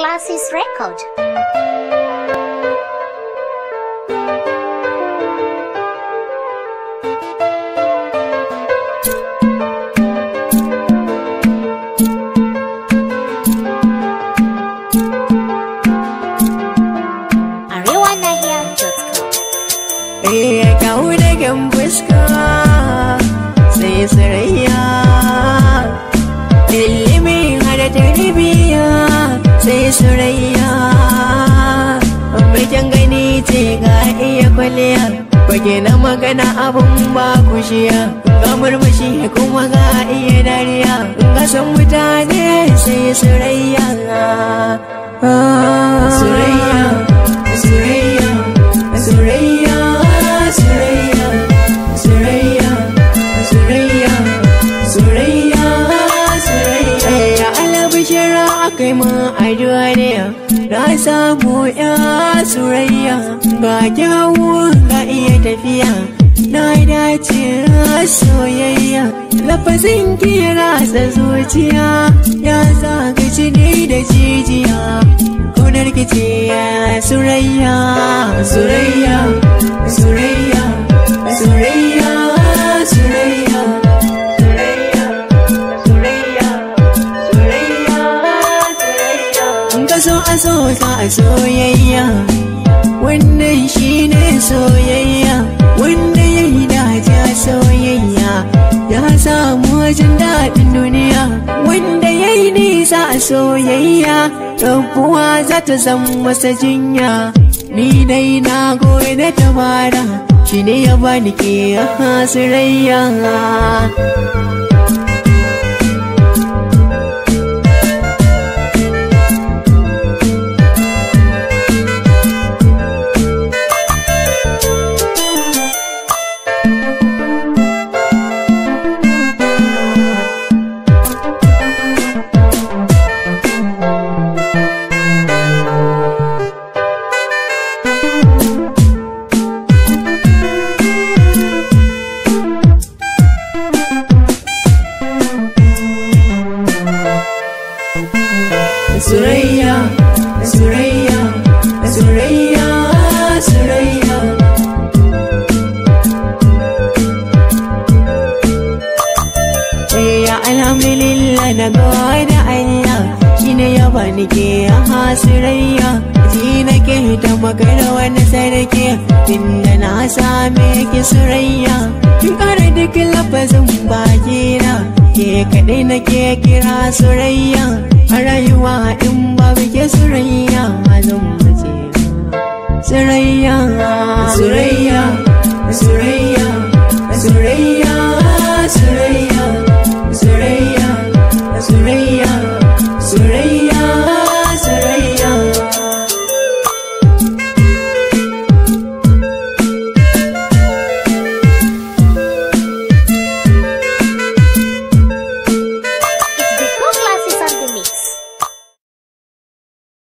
Classes Record. Kau da kyan fuska sai sarayya, ilimi hada tarbiya sai surayya, mai kyan gani ce ga iya kwalliya, fage na magana abun ba kushiya, ga murmushi kuma ga iya dariya, ga san mutane sai surayya. Surayya, surayya, surayya, surayya, surayya, surayya, surayya, surayya. Alabishira akai ma addu'a ne, na samu ya surayya, ga kyawu ga iya tafiya, na dace soyayya, lafazin kira sa zuciya, ya zaga jini da jijiya, kaunar kice surayya, surayya, surayya, surayya, surayya, surayya, surayya, surayya, surayya. Ka so a so ka a soyayya, wannan shine soyayya, wanda ya yi dace soyayya, ya samu jin daɗin duniya, wanda ya yi nisa a soyayya, rabuwa za ta zama masa jinya. Ni dai na goyi da tabara, shi ne ya bani ke surayya. Surayya, surayya, surayya, surayya. Ya alhamdulillah na gode Allah, shine ya bani ke surayya, ji nake ta magana wani sarki, tunda na same ki surayya, kin kare duk lafazin bakina, ke kadai nake kira surayya, a rayuwa in babu ke surayya, zan mace surayya, surayya.